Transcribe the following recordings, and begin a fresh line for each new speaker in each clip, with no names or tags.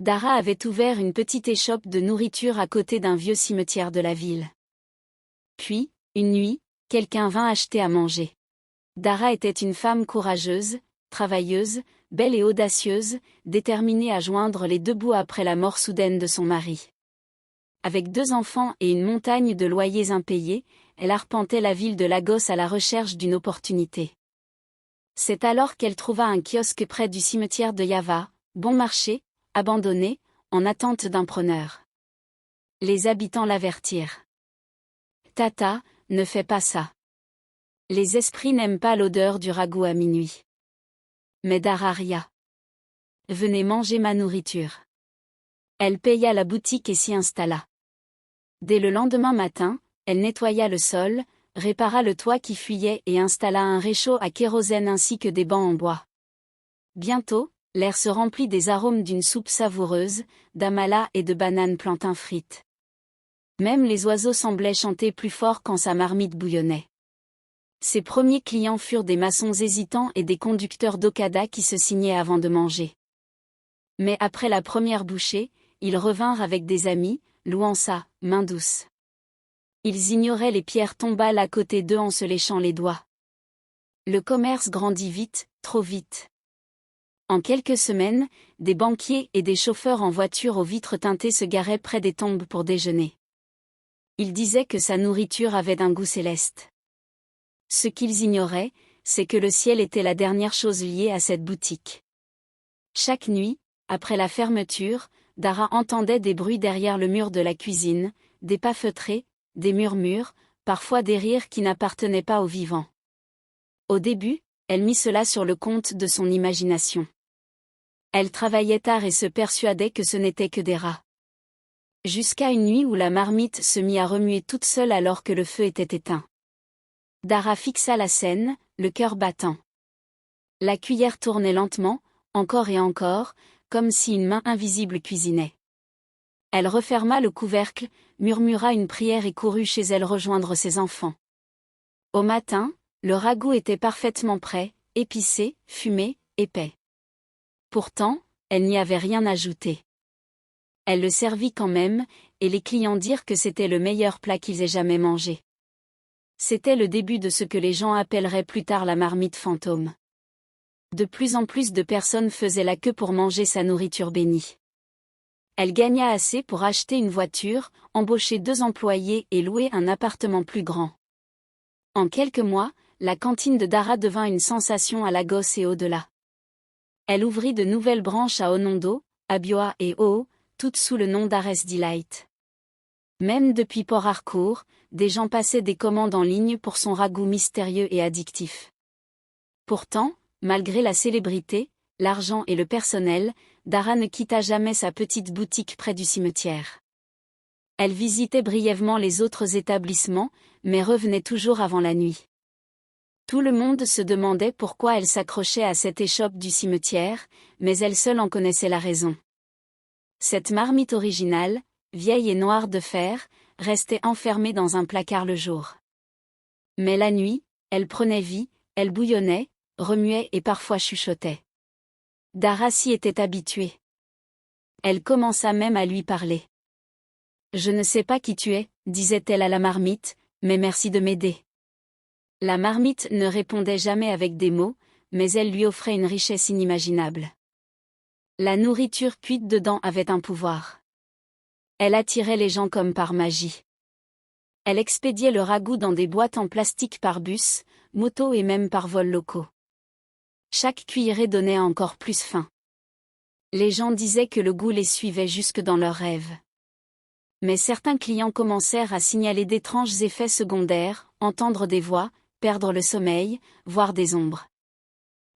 Dara avait ouvert une petite échoppe de nourriture à côté d'un vieux cimetière de la ville. Puis, une nuit, quelqu'un vint acheter à manger. Dara était une femme courageuse, travailleuse, belle et audacieuse, déterminée à joindre les deux bouts après la mort soudaine de son mari. Avec 2 enfants et une montagne de loyers impayés, elle arpentait la ville de Lagos à la recherche d'une opportunité. C'est alors qu'elle trouva un kiosque près du cimetière de Yava, bon marché, abandonné, en attente d'un preneur. Les habitants l'avertirent. Tata, ne fais pas ça. Les esprits n'aiment pas l'odeur du ragoût à minuit. Mais Dara ria. Venez manger ma nourriture. Elle paya la boutique et s'y installa. Dès le lendemain matin, elle nettoya le sol, répara le toit qui fuyait et installa un réchaud à kérosène ainsi que des bancs en bois. Bientôt, l'air se remplit des arômes d'une soupe savoureuse, d'amala et de bananes plantain frites. Même les oiseaux semblaient chanter plus fort quand sa marmite bouillonnait. Ses premiers clients furent des maçons hésitants et des conducteurs d'Okada qui se signaient avant de manger. Mais après la première bouchée, ils revinrent avec des amis, louant sa main douce. Ils ignoraient les pierres tombales à côté d'eux en se léchant les doigts. Le commerce grandit vite, trop vite. En quelques semaines, des banquiers et des chauffeurs en voiture aux vitres teintées se garaient près des tombes pour déjeuner. Ils disaient que sa nourriture avait un goût céleste. Ce qu'ils ignoraient, c'est que le ciel était la dernière chose liée à cette boutique. Chaque nuit, après la fermeture, Dara entendait des bruits derrière le mur de la cuisine, des pas feutrés, des murmures, parfois des rires qui n'appartenaient pas aux vivants. Au début, elle mit cela sur le compte de son imagination. Elle travaillait tard et se persuadait que ce n'était que des rats. Jusqu'à une nuit où la marmite se mit à remuer toute seule alors que le feu était éteint. Dara fixa la scène, le cœur battant. La cuillère tournait lentement, encore et encore, comme si une main invisible cuisinait. Elle referma le couvercle, murmura une prière et courut chez elle rejoindre ses enfants. Au matin, le ragoût était parfaitement prêt, épicé, fumé, épais. Pourtant, elle n'y avait rien ajouté. Elle le servit quand même, et les clients dirent que c'était le meilleur plat qu'ils aient jamais mangé. C'était le début de ce que les gens appelleraient plus tard la marmite fantôme. De plus en plus de personnes faisaient la queue pour manger sa nourriture bénie. Elle gagna assez pour acheter une voiture, embaucher 2 employés et louer un appartement plus grand. En quelques mois, la cantine de Dara devint une sensation à Lagos et au-delà. Elle ouvrit de nouvelles branches à Onondo, Abioa et Owo, toutes sous le nom d'Ares Delight. Même depuis Port Harcourt, des gens passaient des commandes en ligne pour son ragoût mystérieux et addictif. Pourtant, malgré la célébrité, l'argent et le personnel, Dara ne quitta jamais sa petite boutique près du cimetière. Elle visitait brièvement les autres établissements, mais revenait toujours avant la nuit. Tout le monde se demandait pourquoi elle s'accrochait à cette échoppe du cimetière, mais elle seule en connaissait la raison. Cette marmite originale, vieille et noire de fer, restait enfermée dans un placard le jour. Mais la nuit, elle prenait vie, elle bouillonnait, remuait et parfois chuchotait. Dara s'y était habituée. Elle commença même à lui parler. « Je ne sais pas qui tu es, disait-elle à la marmite, mais merci de m'aider. » La marmite ne répondait jamais avec des mots, mais elle lui offrait une richesse inimaginable. La nourriture cuite dedans avait un pouvoir. Elle attirait les gens comme par magie. Elle expédiait le ragoût dans des boîtes en plastique par bus, moto et même par vols locaux. Chaque cuillerée donnait encore plus faim. Les gens disaient que le goût les suivait jusque dans leurs rêves. Mais certains clients commencèrent à signaler d'étranges effets secondaires, entendre des voix, perdre le sommeil, voir des ombres.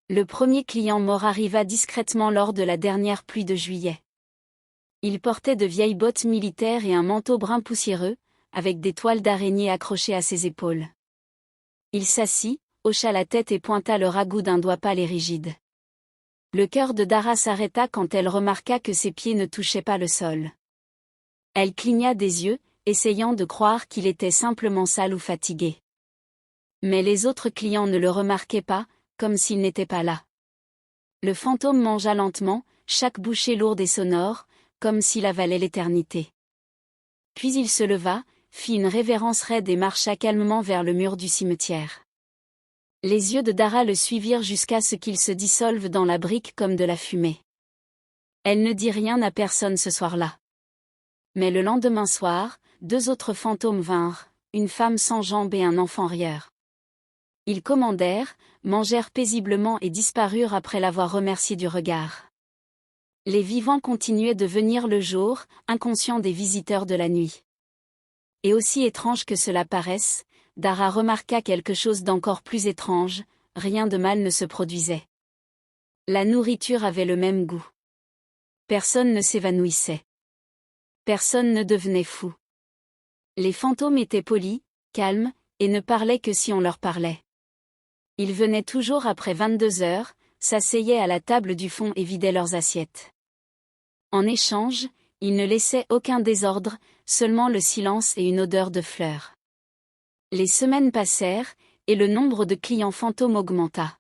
Le premier client mort arriva discrètement lors de la dernière pluie de juillet. Il portait de vieilles bottes militaires et un manteau brun poussiéreux, avec des toiles d'araignée accrochées à ses épaules. Il s'assit, hocha la tête et pointa le ragoût d'un doigt pâle et rigide. Le cœur de Dara s'arrêta quand elle remarqua que ses pieds ne touchaient pas le sol. Elle cligna des yeux, essayant de croire qu'il était simplement sale ou fatigué. Mais les autres clients ne le remarquaient pas, comme s'il n'était pas là. Le fantôme mangea lentement, chaque bouchée lourde et sonore, comme s'il avalait l'éternité. Puis il se leva, fit une révérence raide et marcha calmement vers le mur du cimetière. Les yeux de Dara le suivirent jusqu'à ce qu'il se dissolve dans la brique comme de la fumée. Elle ne dit rien à personne ce soir-là. Mais le lendemain soir, 2 autres fantômes vinrent, une femme sans jambes et un enfant rieur. Ils commandèrent, mangèrent paisiblement et disparurent après l'avoir remercié du regard. Les vivants continuaient de venir le jour, inconscients des visiteurs de la nuit. Et aussi étrange que cela paraisse, Dara remarqua quelque chose d'encore plus étrange, rien de mal ne se produisait. La nourriture avait le même goût. Personne ne s'évanouissait. Personne ne devenait fou. Les fantômes étaient polis, calmes, et ne parlaient que si on leur parlait. Ils venaient toujours après 22 heures, s'asseyaient à la table du fond et vidaient leurs assiettes. En échange, ils ne laissaient aucun désordre, seulement le silence et une odeur de fleurs. Les semaines passèrent, et le nombre de clients fantômes augmenta.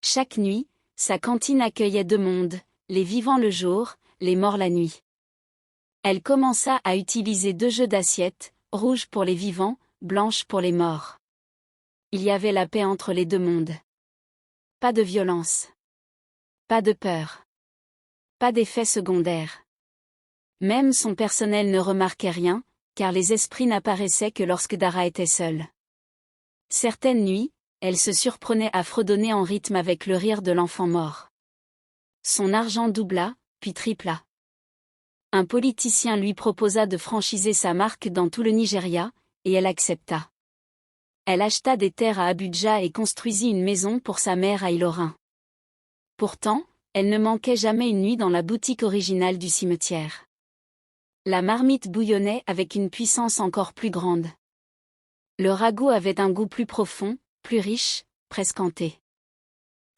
Chaque nuit, sa cantine accueillait 2 mondes, les vivants le jour, les morts la nuit. Elle commença à utiliser 2 jeux d'assiettes, rouges pour les vivants, blanches pour les morts. Il y avait la paix entre les 2 mondes. Pas de violence. Pas de peur. Pas d'effets secondaires. Même son personnel ne remarquait rien, car les esprits n'apparaissaient que lorsque Dara était seule. Certaines nuits, elle se surprenait à fredonner en rythme avec le rire de l'enfant mort. Son argent doubla, puis tripla. Un politicien lui proposa de franchiser sa marque dans tout le Nigeria, et elle accepta. Elle acheta des terres à Abuja et construisit une maison pour sa mère à Ilorin. Pourtant, elle ne manquait jamais une nuit dans la boutique originale du cimetière. La marmite bouillonnait avec une puissance encore plus grande. Le ragoût avait un goût plus profond, plus riche, presque hanté.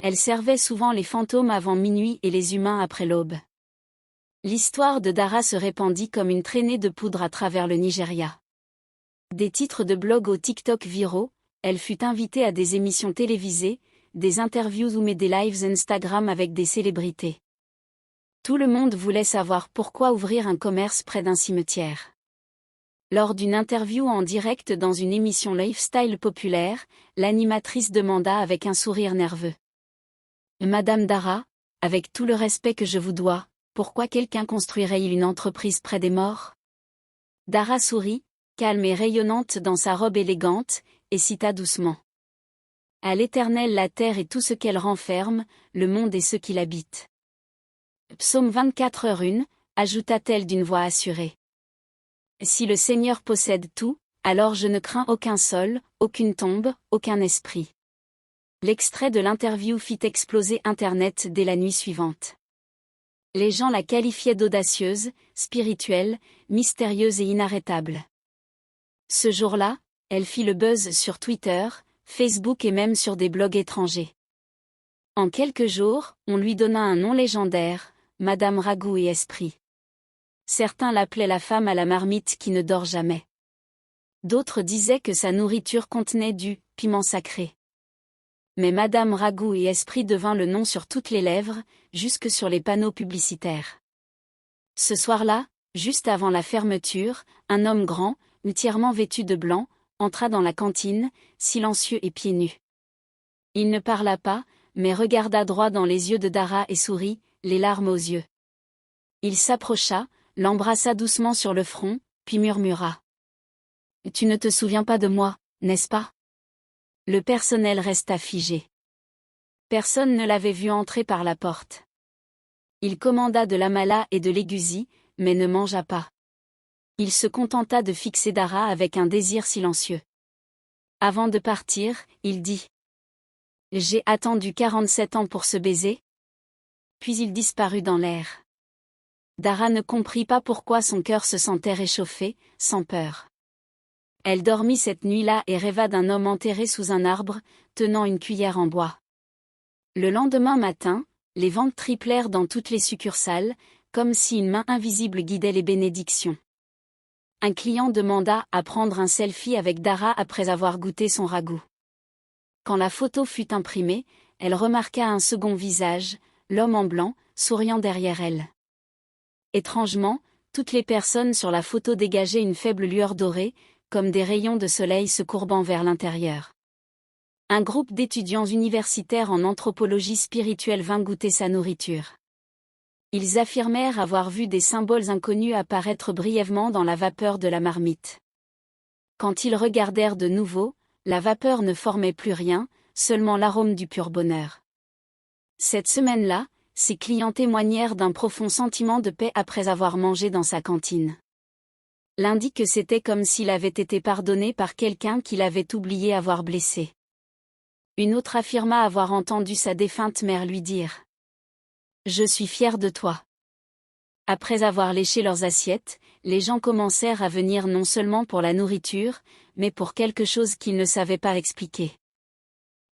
Elle servait souvent les fantômes avant minuit et les humains après l'aube. L'histoire de Dara se répandit comme une traînée de poudre à travers le Nigeria. Des titres de blog au TikTok viraux, elle fut invitée à des émissions télévisées, des interviews ou même des lives Instagram avec des célébrités. Tout le monde voulait savoir pourquoi ouvrir un commerce près d'un cimetière. Lors d'une interview en direct dans une émission lifestyle populaire, l'animatrice demanda avec un sourire nerveux. « Madame Dara, avec tout le respect que je vous dois, pourquoi quelqu'un construirait-il une entreprise près des morts ?» Dara sourit, calme et rayonnante dans sa robe élégante, et cita doucement. « À l'Éternel la terre et tout ce qu'elle renferme, le monde et ceux qui l'habitent. » Psaume 24h1, ajouta-t-elle d'une voix assurée. Si le Seigneur possède tout, alors je ne crains aucun sol, aucune tombe, aucun esprit. L'extrait de l'interview fit exploser Internet dès la nuit suivante. Les gens la qualifiaient d'audacieuse, spirituelle, mystérieuse et inarrêtable. Ce jour-là, elle fit le buzz sur Twitter, Facebook et même sur des blogs étrangers. En quelques jours, on lui donna un nom légendaire, Madame Ragout et Esprit. Certains l'appelaient la femme à la marmite qui ne dort jamais. D'autres disaient que sa nourriture contenait du piment sacré. Mais Madame Ragout et Esprit devint le nom sur toutes les lèvres, jusque sur les panneaux publicitaires. Ce soir-là, juste avant la fermeture, un homme grand, entièrement vêtu de blanc, entra dans la cantine, silencieux et pieds nus. Il ne parla pas, mais regarda droit dans les yeux de Dara et sourit, les larmes aux yeux. Il s'approcha, l'embrassa doucement sur le front, puis murmura. « Tu ne te souviens pas de moi, n'est-ce pas ?» Le personnel resta figé. Personne ne l'avait vu entrer par la porte. Il commanda de l'amala et de l'aigusi, mais ne mangea pas. Il se contenta de fixer Dara avec un désir silencieux. Avant de partir, il dit. « J'ai attendu 47 ans pour ce baiser ?» Puis il disparut dans l'air. Dara ne comprit pas pourquoi son cœur se sentait réchauffé, sans peur. Elle dormit cette nuit-là et rêva d'un homme enterré sous un arbre, tenant une cuillère en bois. Le lendemain matin, les ventes triplèrent dans toutes les succursales, comme si une main invisible guidait les bénédictions. Un client demanda à prendre un selfie avec Dara après avoir goûté son ragoût. Quand la photo fut imprimée, elle remarqua un second visage, l'homme en blanc, souriant derrière elle. Étrangement, toutes les personnes sur la photo dégageaient une faible lueur dorée, comme des rayons de soleil se courbant vers l'intérieur. Un groupe d'étudiants universitaires en anthropologie spirituelle vint goûter sa nourriture. Ils affirmèrent avoir vu des symboles inconnus apparaître brièvement dans la vapeur de la marmite. Quand ils regardèrent de nouveau, la vapeur ne formait plus rien, seulement l'arôme du pur bonheur. Cette semaine-là, ses clients témoignèrent d'un profond sentiment de paix après avoir mangé dans sa cantine. L'un dit que c'était comme s'il avait été pardonné par quelqu'un qu'il avait oublié avoir blessé. Une autre affirma avoir entendu sa défunte mère lui dire « Je suis fière de toi ». Après avoir léché leurs assiettes, les gens commencèrent à venir non seulement pour la nourriture, mais pour quelque chose qu'ils ne savaient pas expliquer.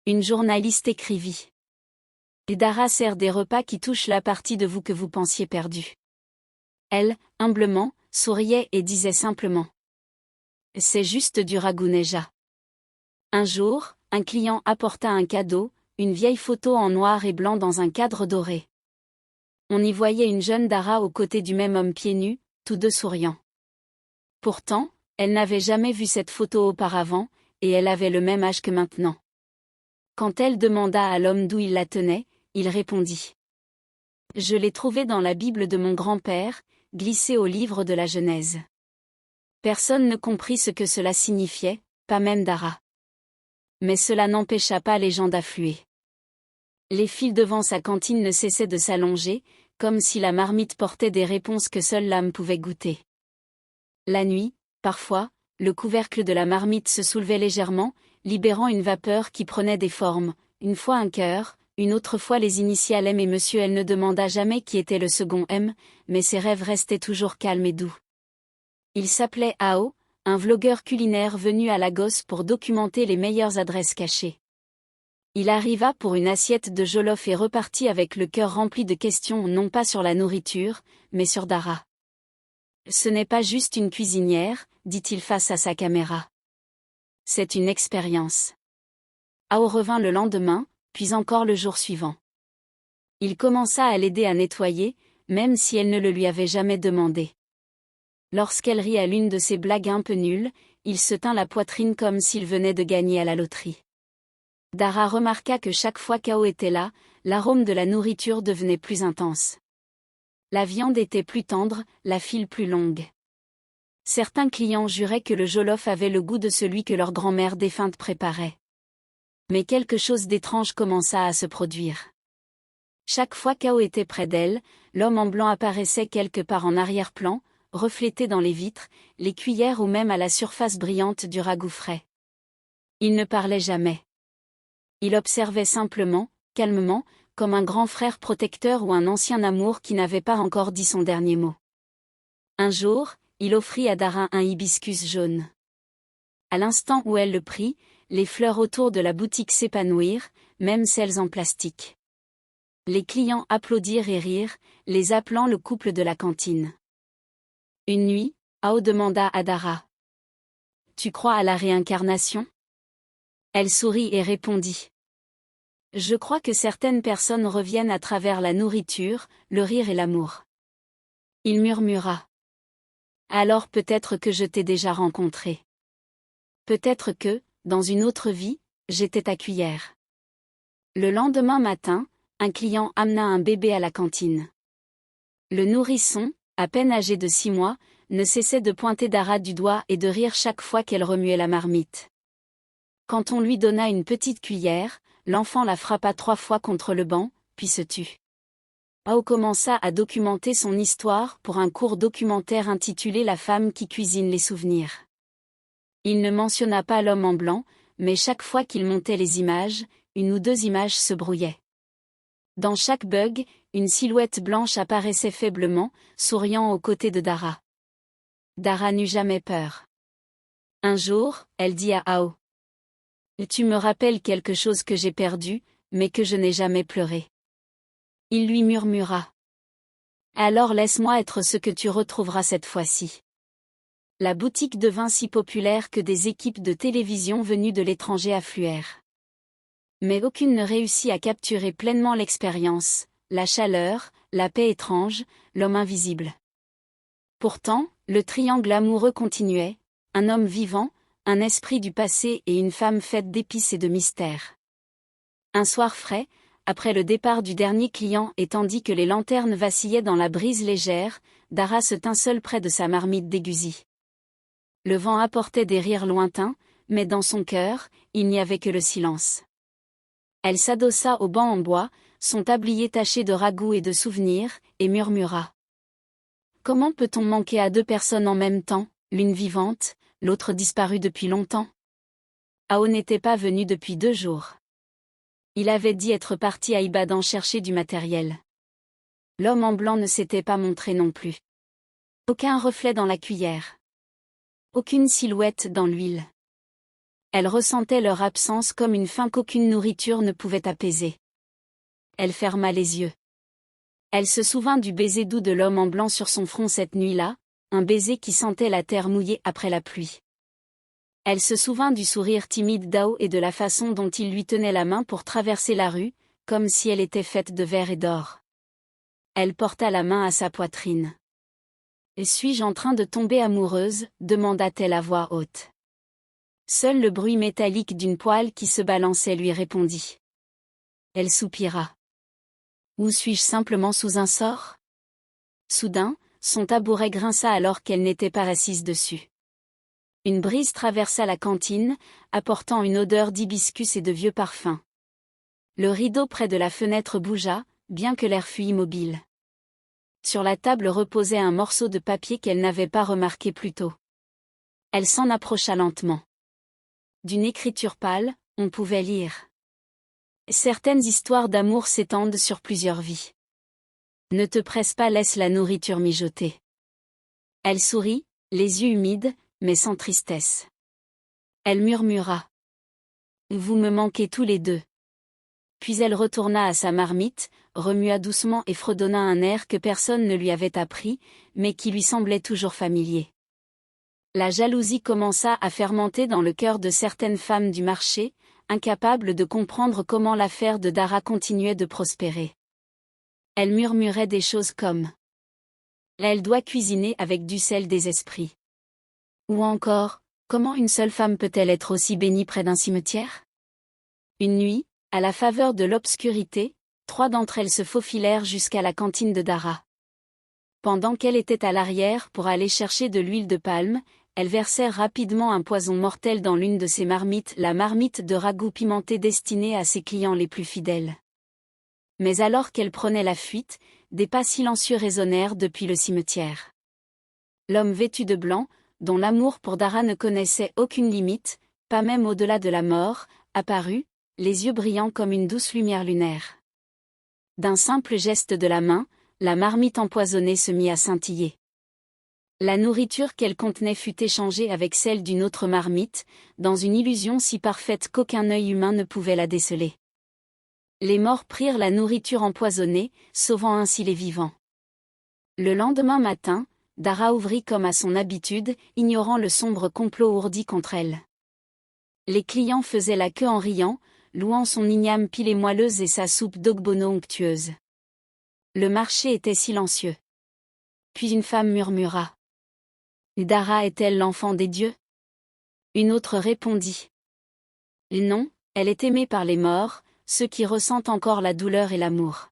Une journaliste écrivit « Dara sert des repas qui touchent la partie de vous que vous pensiez perdue. » Elle, humblement, souriait et disait simplement « C'est juste du ragoût neja ». Un jour, un client apporta un cadeau, une vieille photo en noir et blanc dans un cadre doré. On y voyait une jeune Dara aux côtés du même homme pieds nus, tous deux souriants. Pourtant, elle n'avait jamais vu cette photo auparavant, et elle avait le même âge que maintenant. Quand elle demanda à l'homme d'où il la tenait, il répondit « Je l'ai trouvée dans la Bible de mon grand-père, glissée au livre de la Genèse. » Personne ne comprit ce que cela signifiait, pas même Dara. Mais cela n'empêcha pas les gens d'affluer. Les files devant sa cantine ne cessaient de s'allonger, comme si la marmite portait des réponses que seule l'âme pouvait goûter. La nuit, parfois, le couvercle de la marmite se soulevait légèrement, libérant une vapeur qui prenait des formes, une fois un cœur, une autre fois les initiales M et Monsieur elle ne demanda jamais qui était le second M, mais ses rêves restaient toujours calmes et doux. Il s'appelait Ao, un vlogueur culinaire venu à Lagos pour documenter les meilleures adresses cachées. Il arriva pour une assiette de jollof et repartit avec le cœur rempli de questions non pas sur la nourriture, mais sur Dara. « Ce n'est pas juste une cuisinière, dit-il face à sa caméra. C'est une expérience. » Ao revint le lendemain, puis encore le jour suivant. Il commença à l'aider à nettoyer, même si elle ne le lui avait jamais demandé. Lorsqu'elle rit à l'une de ses blagues un peu nulles, il se tint la poitrine comme s'il venait de gagner à la loterie. Dara remarqua que chaque fois qu'Ao était là, l'arôme de la nourriture devenait plus intense. La viande était plus tendre, la file plus longue. Certains clients juraient que le jollof avait le goût de celui que leur grand-mère défunte préparait. Mais quelque chose d'étrange commença à se produire. Chaque fois qu'Ao était près d'elle, l'homme en blanc apparaissait quelque part en arrière-plan, reflété dans les vitres, les cuillères ou même à la surface brillante du ragoût frais. Il ne parlait jamais. Il observait simplement, calmement, comme un grand frère protecteur ou un ancien amour qui n'avait pas encore dit son dernier mot. Un jour, il offrit à Dara un hibiscus jaune. À l'instant où elle le prit, les fleurs autour de la boutique s'épanouirent, même celles en plastique. Les clients applaudirent et rirent, les appelant le couple de la cantine. Une nuit, Ao demanda à Dara « Tu crois à la réincarnation ?» Elle sourit et répondit « Je crois que certaines personnes reviennent à travers la nourriture, le rire et l'amour. » Il murmura « Alors peut-être que je t'ai déjà rencontré. Peut-être que, dans une autre vie, j'étais ta cuillère. » Le lendemain matin, un client amena un bébé à la cantine. Le nourrisson, à peine âgé de 6 mois, ne cessait de pointer Dara du doigt et de rire chaque fois qu'elle remuait la marmite. Quand on lui donna une petite cuillère, l'enfant la frappa 3 fois contre le banc, puis se tut. Ao commença à documenter son histoire pour un court documentaire intitulé La femme qui cuisine les souvenirs. Il ne mentionna pas l'homme en blanc, mais chaque fois qu'il montait les images, 1 ou 2 images se brouillaient. Dans chaque bug, une silhouette blanche apparaissait faiblement, souriant aux côtés de Dara. Dara n'eut jamais peur. Un jour, elle dit à Ao « Tu me rappelles quelque chose que j'ai perdu, mais que je n'ai jamais pleuré. » Il lui murmura « Alors laisse-moi être ce que tu retrouveras cette fois-ci. » La boutique devint si populaire que des équipes de télévision venues de l'étranger affluèrent. Mais aucune ne réussit à capturer pleinement l'expérience, la chaleur, la paix étrange, l'homme invisible. Pourtant, le triangle amoureux continuait, un homme vivant, un esprit du passé et une femme faite d'épices et de mystères. Un soir frais, après le départ du dernier client et tandis que les lanternes vacillaient dans la brise légère, Dara se tint seule près de sa marmite déguisie. Le vent apportait des rires lointains, mais dans son cœur, il n'y avait que le silence. Elle s'adossa au banc en bois, son tablier taché de ragoûts et de souvenirs, et murmura. Comment peut-on manquer à deux personnes en même temps, l'une vivante, l'autre disparue depuis longtemps? Ao n'était pas venu depuis 2 jours. Il avait dit être parti à Ibadan chercher du matériel. L'homme en blanc ne s'était pas montré non plus. Aucun reflet dans la cuillère. Aucune silhouette dans l'huile. Elle ressentait leur absence comme une faim qu'aucune nourriture ne pouvait apaiser. Elle ferma les yeux. Elle se souvint du baiser doux de l'homme en blanc sur son front cette nuit-là, un baiser qui sentait la terre mouillée après la pluie. Elle se souvint du sourire timide d'Ao et de la façon dont il lui tenait la main pour traverser la rue, comme si elle était faite de verre et d'or. Elle porta la main à sa poitrine. « Suis-je en train de tomber amoureuse ?» demanda-t-elle à voix haute. Seul le bruit métallique d'une poêle qui se balançait lui répondit. Elle soupira. Ou suis-je simplement sous un sort? Soudain, son tabouret grinça alors qu'elle n'était pas assise dessus. Une brise traversa la cantine, apportant une odeur d'hibiscus et de vieux parfums. Le rideau près de la fenêtre bougea, bien que l'air fût immobile. Sur la table reposait un morceau de papier qu'elle n'avait pas remarqué plus tôt. Elle s'en approcha lentement. D'une écriture pâle, on pouvait lire. Certaines histoires d'amour s'étendent sur plusieurs vies. Ne te presse pas, laisse la nourriture mijoter. Elle sourit, les yeux humides, mais sans tristesse. Elle murmura. Vous me manquez tous les deux. Puis elle retourna à sa marmite, remua doucement et fredonna un air que personne ne lui avait appris, mais qui lui semblait toujours familier. La jalousie commença à fermenter dans le cœur de certaines femmes du marché, incapables de comprendre comment l'affaire de Dara continuait de prospérer. Elle murmurait des choses comme « Elle doit cuisiner avec du sel des esprits ». Ou encore « Comment une seule femme peut-elle être aussi bénie près d'un cimetière ?» Une nuit, à la faveur de l'obscurité, 3 d'entre elles se faufilèrent jusqu'à la cantine de Dara. Pendant qu'elle était à l'arrière pour aller chercher de l'huile de palme, elles versèrent rapidement un poison mortel dans l'une de ses marmites, la marmite de ragoût pimenté destinée à ses clients les plus fidèles. Mais alors qu'elle prenait la fuite, des pas silencieux résonnèrent depuis le cimetière. L'homme vêtu de blanc, dont l'amour pour Dara ne connaissait aucune limite, pas même au-delà de la mort, apparut, les yeux brillants comme une douce lumière lunaire. D'un simple geste de la main, la marmite empoisonnée se mit à scintiller. La nourriture qu'elle contenait fut échangée avec celle d'une autre marmite, dans une illusion si parfaite qu'aucun œil humain ne pouvait la déceler. Les morts prirent la nourriture empoisonnée, sauvant ainsi les vivants. Le lendemain matin, Dara ouvrit comme à son habitude, ignorant le sombre complot ourdi contre elle. Les clients faisaient la queue en riant, louant son igname pilée moelleuse et sa soupe d'ogbono onctueuse. Le marché était silencieux. Puis une femme murmura. Dara est-elle l'enfant des dieux? Une autre répondit. Non, elle est aimée par les morts, ceux qui ressentent encore la douleur et l'amour.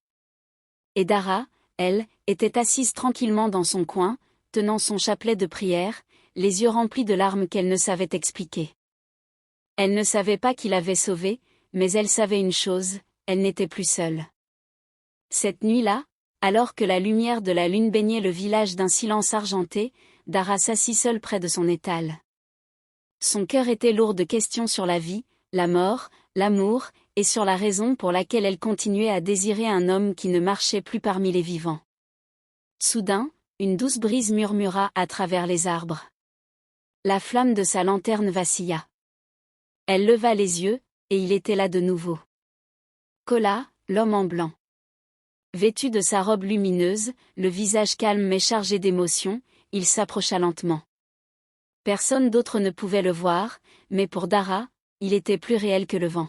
Et Dara, elle, était assise tranquillement dans son coin, tenant son chapelet de prière, les yeux remplis de larmes qu'elle ne savait expliquer. Elle ne savait pas qui l'avait sauvée, mais elle savait une chose, elle n'était plus seule. Cette nuit-là, alors que la lumière de la lune baignait le village d'un silence argenté, Dara s'assit seule près de son étal. Son cœur était lourd de questions sur la vie, la mort, l'amour, et sur la raison pour laquelle elle continuait à désirer un homme qui ne marchait plus parmi les vivants. Soudain, une douce brise murmura à travers les arbres. La flamme de sa lanterne vacilla. Elle leva les yeux, et il était là de nouveau. Kola, l'homme en blanc. Vêtu de sa robe lumineuse, le visage calme mais chargé d'émotion, il s'approcha lentement. Personne d'autre ne pouvait le voir, mais pour Dara, il était plus réel que le vent.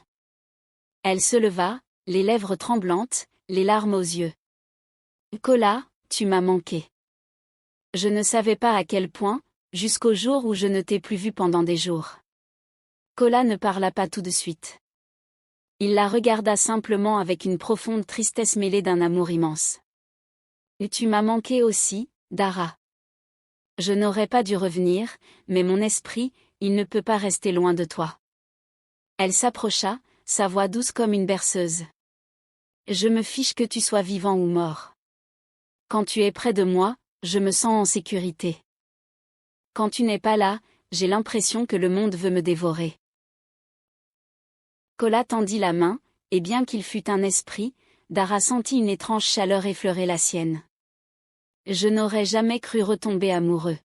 Elle se leva, les lèvres tremblantes, les larmes aux yeux. Kola, tu m'as manqué. Je ne savais pas à quel point, jusqu'au jour où je ne t'ai plus vu pendant des jours. Kola ne parla pas tout de suite. Il la regarda simplement avec une profonde tristesse mêlée d'un amour immense. Et tu m'as manqué aussi, Dara. Je n'aurais pas dû revenir, mais mon esprit, il ne peut pas rester loin de toi. Elle s'approcha, sa voix douce comme une berceuse. Je me fiche que tu sois vivant ou mort. Quand tu es près de moi, je me sens en sécurité. Quand tu n'es pas là, j'ai l'impression que le monde veut me dévorer. Kola tendit la main, et bien qu'il fût un esprit, Dara sentit une étrange chaleur effleurer la sienne. Je n'aurais jamais cru retomber amoureux.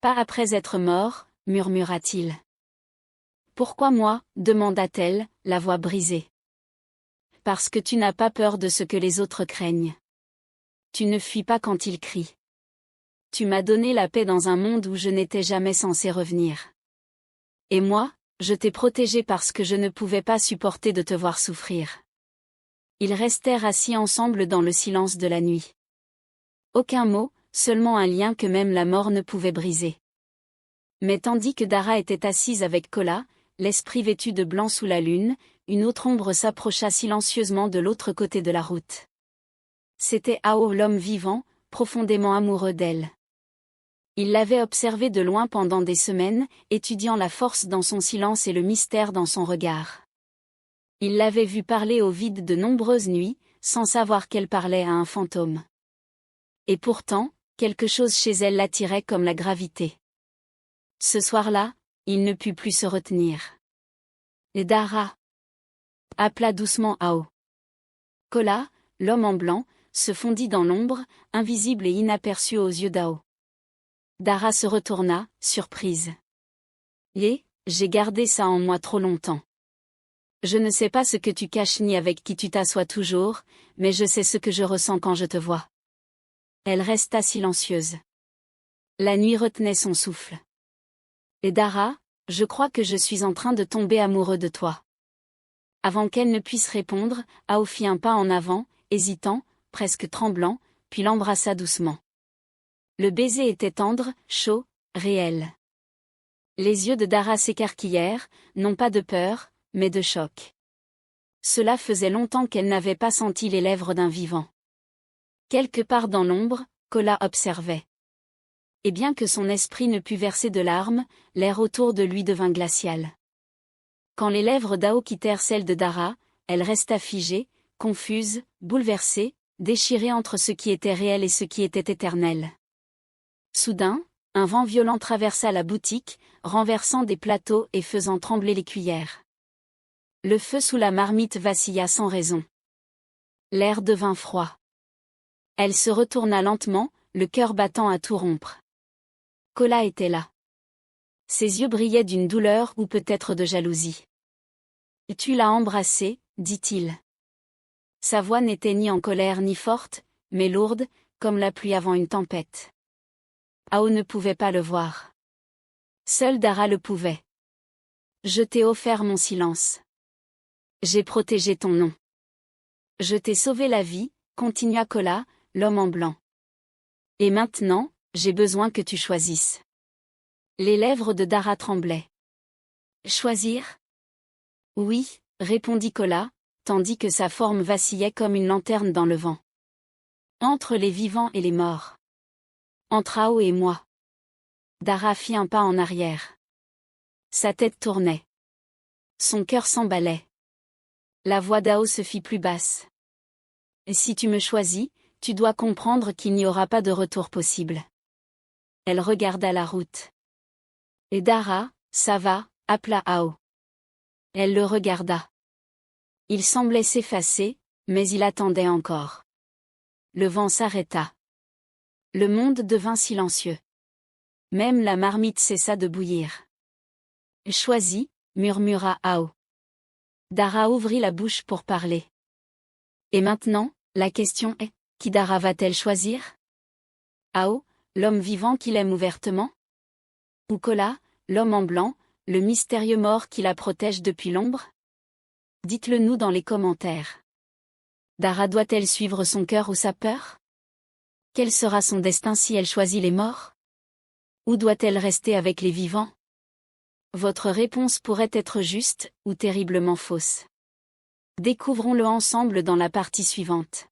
Pas après être mort, murmura-t-il. Pourquoi moi, demanda-t-elle, la voix brisée. Parce que tu n'as pas peur de ce que les autres craignent. Tu ne fuis pas quand ils crient. Tu m'as donné la paix dans un monde où je n'étais jamais censé revenir. Et moi, je t'ai protégé parce que je ne pouvais pas supporter de te voir souffrir. Ils restèrent assis ensemble dans le silence de la nuit. Aucun mot, seulement un lien que même la mort ne pouvait briser. Mais tandis que Dara était assise avec Kola, l'esprit vêtu de blanc sous la lune, une autre ombre s'approcha silencieusement de l'autre côté de la route. C'était Ao, l'homme vivant, profondément amoureux d'elle. Il l'avait observée de loin pendant des semaines, étudiant la force dans son silence et le mystère dans son regard. Il l'avait vue parler au vide de nombreuses nuits, sans savoir qu'elle parlait à un fantôme. Et pourtant, quelque chose chez elle l'attirait comme la gravité. Ce soir-là, il ne put plus se retenir. Et Dara appela doucement Ao. Kola, l'homme en blanc, se fondit dans l'ombre, invisible et inaperçu aux yeux d'Ao. Dara se retourna, surprise. J'ai gardé ça en moi trop longtemps. Je ne sais pas ce que tu caches ni avec qui tu t'assois toujours, mais je sais ce que je ressens quand je te vois. Elle resta silencieuse. La nuit retenait son souffle. Et Dara, je crois que je suis en train de tomber amoureux de toi. Avant qu'elle ne puisse répondre, Ao fit un pas en avant, hésitant, presque tremblant, puis l'embrassa doucement. Le baiser était tendre, chaud, réel. Les yeux de Dara s'écarquillèrent, non pas de peur, mais de choc. Cela faisait longtemps qu'elle n'avait pas senti les lèvres d'un vivant. Quelque part dans l'ombre, Kola observait. Et bien que son esprit ne pût verser de larmes, l'air autour de lui devint glacial. Quand les lèvres d'Ao quittèrent celles de Dara, elle resta figée, confuse, bouleversée, déchirée entre ce qui était réel et ce qui était éternel. Soudain, un vent violent traversa la boutique, renversant des plateaux et faisant trembler les cuillères. Le feu sous la marmite vacilla sans raison. L'air devint froid. Elle se retourna lentement, le cœur battant à tout rompre. Kola était là. Ses yeux brillaient d'une douleur ou peut-être de jalousie. « Tu l'as embrassé, dit-il. » Sa voix n'était ni en colère ni forte, mais lourde, comme la pluie avant une tempête. Ao ne pouvait pas le voir. Seul Dara le pouvait. « Je t'ai offert mon silence. J'ai protégé ton nom. Je t'ai sauvé la vie, continua Kola, l'homme en blanc. Et maintenant, j'ai besoin que tu choisisses. » Les lèvres de Dara tremblaient. Choisir ? Oui, répondit Kola, tandis que sa forme vacillait comme une lanterne dans le vent. Entre les vivants et les morts. Entre Ao et moi. Dara fit un pas en arrière. Sa tête tournait. Son cœur s'emballait. La voix d'Ao se fit plus basse. Si tu me choisis, tu dois comprendre qu'il n'y aura pas de retour possible. Elle regarda la route. Et Dara, ça va, appela Ao. Elle le regarda. Il semblait s'effacer, mais il attendait encore. Le vent s'arrêta. Le monde devint silencieux. Même la marmite cessa de bouillir. Choisis, murmura Ao. Dara ouvrit la bouche pour parler. Et maintenant, la question est, qui Dara va-t-elle choisir ? Ao, l'homme vivant qu'il aime ouvertement ? Ou Kola, l'homme en blanc, le mystérieux mort qui la protège depuis l'ombre ? Dites-le nous dans les commentaires. Dara doit-elle suivre son cœur ou sa peur ? Quel sera son destin si elle choisit les morts? Ou doit-elle rester avec les vivants? Votre réponse pourrait être juste, ou terriblement fausse. Découvrons-le ensemble dans la partie suivante.